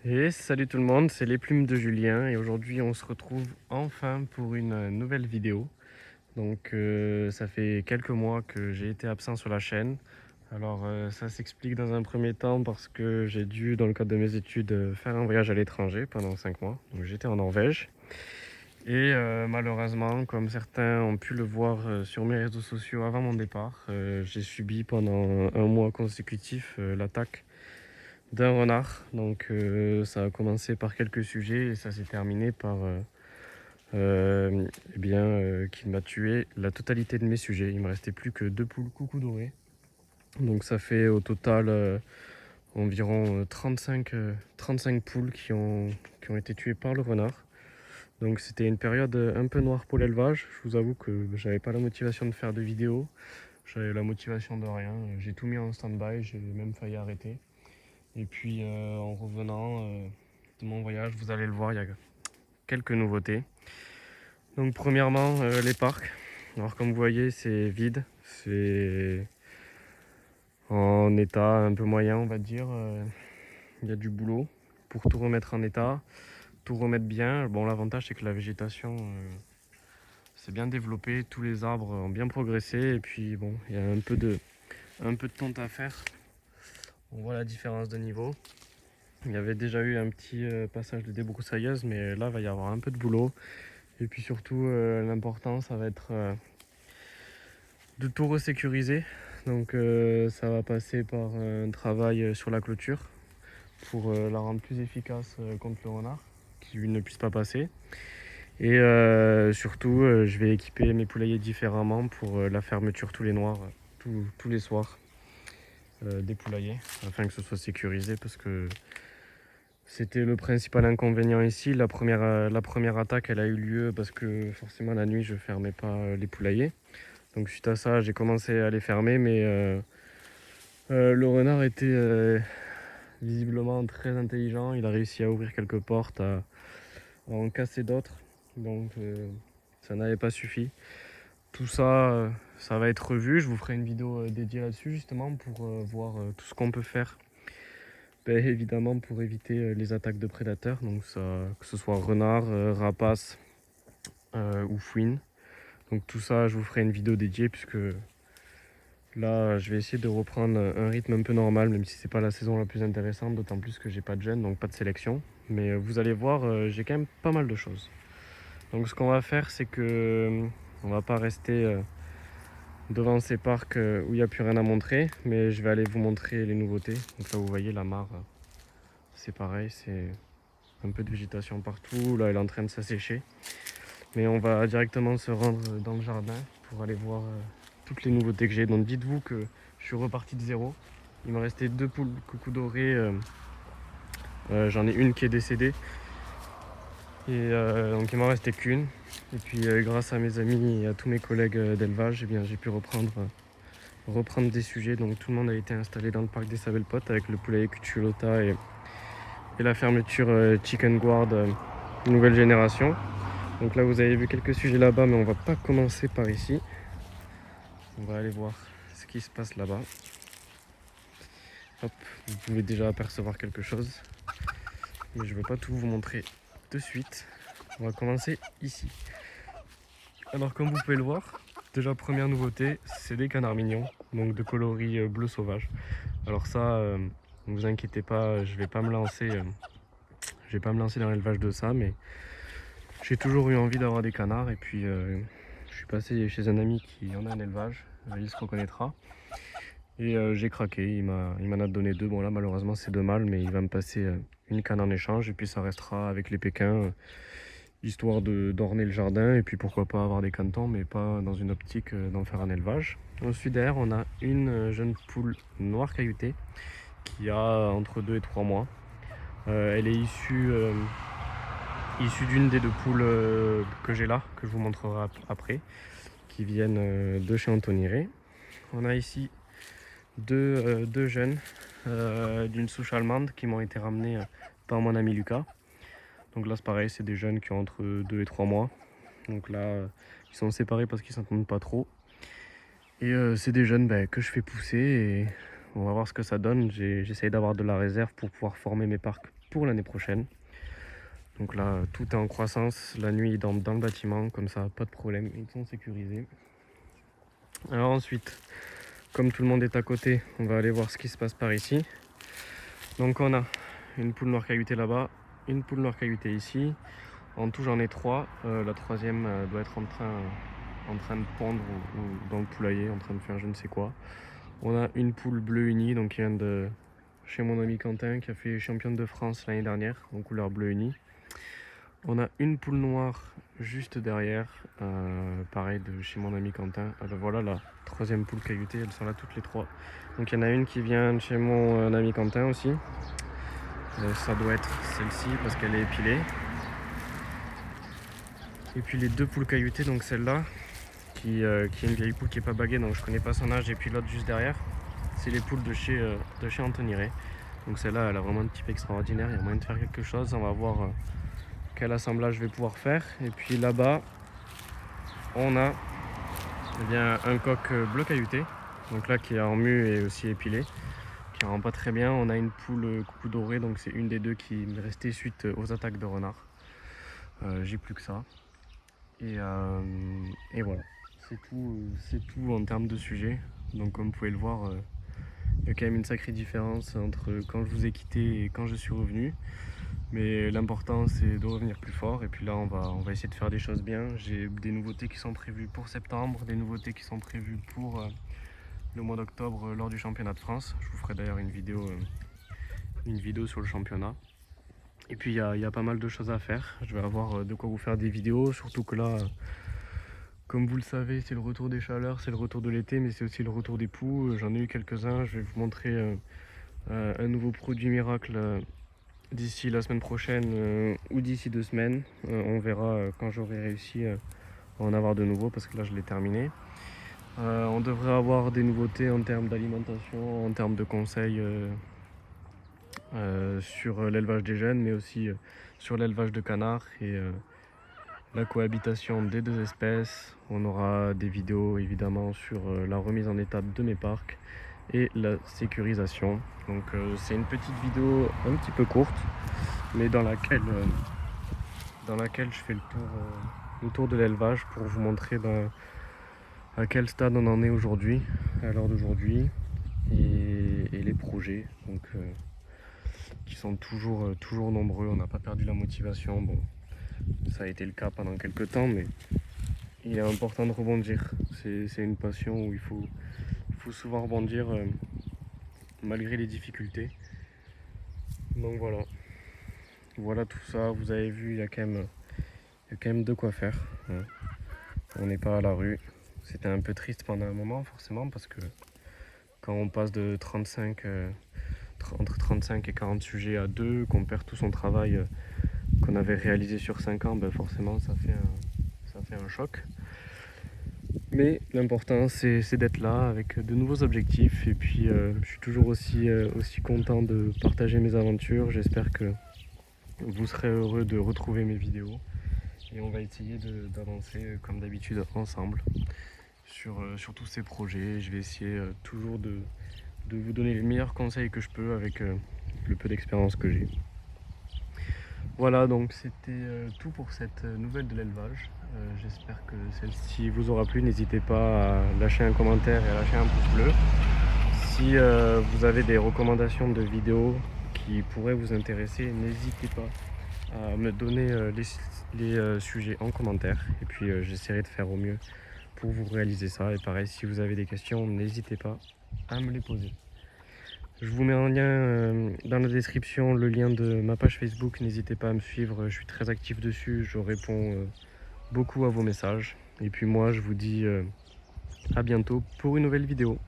Et salut tout le monde, c'est les plumes de Julien et aujourd'hui on se retrouve enfin pour une nouvelle vidéo. Ça fait quelques mois que j'ai été absent sur la chaîne. Ça s'explique dans un premier temps parce que j'ai dû dans le cadre de mes études faire un voyage à l'étranger pendant 5 mois. Donc j'étais en Norvège malheureusement comme certains ont pu le voir sur mes réseaux sociaux avant mon départ, j'ai subi pendant un mois consécutif l'attaque d'un renard. Ça a commencé par quelques sujets et ça s'est terminé par qu'il m'a tué la totalité de mes sujets. Il me restait plus que deux poules coucou dorées. Donc ça fait au total environ 35 poules qui ont été tuées par le renard. Donc c'était une période un peu noire pour l'élevage. Je vous avoue que j'avais pas la motivation de faire de vidéos. J'avais la motivation de rien. J'ai tout mis en stand-by, j'ai même failli arrêter. En revenant de mon voyage, vous allez le voir, il y a quelques nouveautés. Donc premièrement, les parcs. Alors comme vous voyez, c'est vide, c'est en état un peu moyen, on va dire. Il y a du boulot pour tout remettre en état, tout remettre bien. Bon, l'avantage c'est que la végétation s'est bien développée, tous les arbres ont bien progressé et puis bon, il y a un peu de tonte à faire. On voit la différence de niveau. Il y avait déjà eu un petit passage de débroussailleuse, mais là, il va y avoir un peu de boulot. Et puis surtout, l'important, ça va être de tout resécuriser. Ça va passer par un travail sur la clôture pour la rendre plus efficace contre le renard, qui lui ne puisse pas passer. Je vais équiper mes poulaillers différemment pour la fermeture tous les noirs, tous les soirs des poulaillers, afin que ce soit sécurisé parce que c'était le principal inconvénient ici. La première attaque, elle a eu lieu parce que forcément la nuit, je fermais pas les poulaillers. Donc suite à ça, j'ai commencé à les fermer, mais le renard était visiblement très intelligent. Il a réussi à ouvrir quelques portes, à en casser d'autres. Ça n'avait pas suffi. Tout ça, ça va être revu. Je vous ferai une vidéo dédiée là-dessus justement pour voir tout ce qu'on peut faire. Évidemment pour éviter les attaques de prédateurs, que ce soit renard, rapace ou fouine. Donc tout ça, je vous ferai une vidéo dédiée puisque là, je vais essayer de reprendre un rythme un peu normal, même si c'est pas la saison la plus intéressante, d'autant plus que j'ai pas de jeunes, donc pas de sélection. Mais vous allez voir, j'ai quand même pas mal de choses. Donc ce qu'on va faire, c'est que on va pas rester devant ces parcs où il n'y a plus rien à montrer, mais je vais aller vous montrer les nouveautés. Donc là, vous voyez la mare, c'est pareil, c'est un peu de végétation partout. Là, elle est en train de s'assécher. Mais on va directement se rendre dans le jardin pour aller voir toutes les nouveautés que j'ai. Donc dites-vous que je suis reparti de zéro. Il me restait deux poules coucou dorées. J'en ai une qui est décédée. Donc il m'en restait qu'une. Grâce à mes amis et à tous mes collègues d'élevage, j'ai pu reprendre des sujets. Donc tout le monde a été installé dans le parc des Sabelpotes avec le poulailler Cuculota et la fermeture Chicken Guard nouvelle génération. Donc là vous avez vu quelques sujets là-bas, mais on va pas commencer par ici. On va aller voir ce qui se passe là-bas. Hop, vous pouvez déjà apercevoir quelque chose, mais je ne vais pas tout vous montrer de suite. On va commencer ici. Alors comme vous pouvez le voir, déjà première nouveauté, c'est des canards mignons, donc de coloris bleu sauvage. Alors ça, ne vous inquiétez pas, je vais pas me lancer dans l'élevage de ça, mais j'ai toujours eu envie d'avoir des canards je suis passé chez un ami qui en a un élevage, il se reconnaîtra. J'ai craqué, il m'en a donné deux. Bon là malheureusement c'est deux mâles, mais il va me passer une canne en échange et puis ça restera avec les pékins, histoire d'orner le jardin et puis pourquoi pas avoir des cantons, mais pas dans une optique d'en faire un élevage. Ensuite derrière on a une jeune poule noire cailloutée qui a entre 2 et 3 mois. Elle est issue d'une des deux poules que j'ai là, que je vous montrerai après, qui viennent de chez Antoniré. On a ici deux jeunes d'une souche allemande qui m'ont été ramenés par mon ami Lucas. Donc là c'est pareil, c'est des jeunes qui ont entre 2 et 3 mois. Donc là ils sont séparés parce qu'ils s'entendent pas trop. C'est des jeunes que je fais pousser et On va voir ce que ça donne. J'essaye d'avoir de la réserve pour pouvoir former mes parcs pour l'année prochaine. Donc là, tout est en croissance. La nuit, ils dorment dans le bâtiment, comme ça, pas de problème. Ils sont sécurisés. Alors ensuite, comme tout le monde est à côté, on va aller voir ce qui se passe par ici. Donc on a une poule noire cailloutée là-bas, une poule noire cailloutée ici. En tout, j'en ai 3. La troisième doit être en train de pondre ou dans le poulailler, en train de faire je ne sais quoi. On a une poule bleue unie, donc qui vient de chez mon ami Quentin, qui a fait championne de France l'année dernière, en couleur bleu unie. On a une poule noire juste derrière, pareil de chez mon ami Quentin. Ah ben voilà la troisième poule cailloutée, elles sont là toutes les 3. Donc il y en a une qui vient de chez mon ami Quentin aussi. Ça doit être celle-ci parce qu'elle est épilée. Et puis les 2 poules cailloutées, donc celle-là, qui est une vieille poule qui n'est pas baguée, donc je connais pas son âge, et puis l'autre juste derrière, c'est les poules de chez Anthony Ray. Donc celle-là, elle a vraiment un type extraordinaire, il y a moyen de faire quelque chose. On va voir quel assemblage je vais pouvoir faire. Et puis là-bas, on a un coq bleu caillouté, donc là qui est en mue et aussi épilé, qui rend pas très bien. On a une poule coucou doré, donc c'est une des 2 qui m'est restée suite aux attaques de renard. J'ai plus que ça. Et voilà, c'est tout en termes de sujet. Donc comme vous pouvez le voir, il y a quand même une sacrée différence entre quand je vous ai quitté et quand je suis revenu. Mais l'important c'est de revenir plus fort, et puis là on va essayer de faire des choses bien. J'ai des nouveautés qui sont prévues pour septembre, des nouveautés qui sont prévues pour le mois d'octobre lors du championnat de France. Je vous ferai d'ailleurs une vidéo sur le championnat. Et puis il y a pas mal de choses à faire. Je vais avoir de quoi vous faire des vidéos, surtout que là, comme vous le savez, c'est le retour des chaleurs, c'est le retour de l'été, mais c'est aussi le retour des poux. J'en ai eu quelques-uns. Je vais vous montrer un nouveau produit miracle d'ici la semaine prochaine ou d'ici 2 semaines. On verra quand j'aurai réussi à en avoir de nouveaux, parce que là je l'ai terminé. On devrait avoir des nouveautés en termes d'alimentation, en termes de conseils sur l'élevage des jeunes, mais aussi sur l'élevage de canards et la cohabitation des 2 espèces. On aura des vidéos évidemment sur la remise en état de mes parcs et la sécurisation. Donc c'est une petite vidéo un petit peu courte, mais dans laquelle je fais le tour de l'élevage pour vous montrer à quel stade on en est aujourd'hui, à l'heure d'aujourd'hui, et les projets donc, qui sont toujours nombreux. On n'a pas perdu la motivation. Bon, ça a été le cas pendant quelques temps, mais il est important de rebondir. C'est une passion où il faut souvent rebondir malgré les difficultés. Donc voilà tout ça. Vous avez vu, il y a quand même de quoi faire, hein. On n'est pas à la rue. C'était un peu triste pendant un moment forcément, parce que quand on passe de entre 35 et 40 sujets à 2, qu'on perd tout son travail qu'on avait réalisé sur 5 ans, ben forcément ça fait un choc. Mais l'important c'est d'être là avec de nouveaux objectifs, et puis je suis toujours aussi content de partager mes aventures. J'espère que vous serez heureux de retrouver mes vidéos, et on va essayer d'avancer comme d'habitude ensemble sur tous ces projets. Je vais essayer toujours de vous donner les meilleurs conseils que je peux avec le peu d'expérience que j'ai. Voilà, donc c'était tout pour cette nouvelle de l'élevage. J'espère que celle-ci vous aura plu. N'hésitez pas à lâcher un commentaire et à lâcher un pouce bleu. Si vous avez des recommandations de vidéos qui pourraient vous intéresser, n'hésitez pas à me donner les sujets en commentaire, et puis j'essaierai de faire au mieux pour vous réaliser ça. Et pareil, si vous avez des questions, n'hésitez pas à me les poser. Je vous mets en lien dans la description le lien de ma page Facebook. N'hésitez pas à me suivre, je suis très actif dessus, je réponds beaucoup à vos messages. Et puis moi je vous dis à bientôt pour une nouvelle vidéo.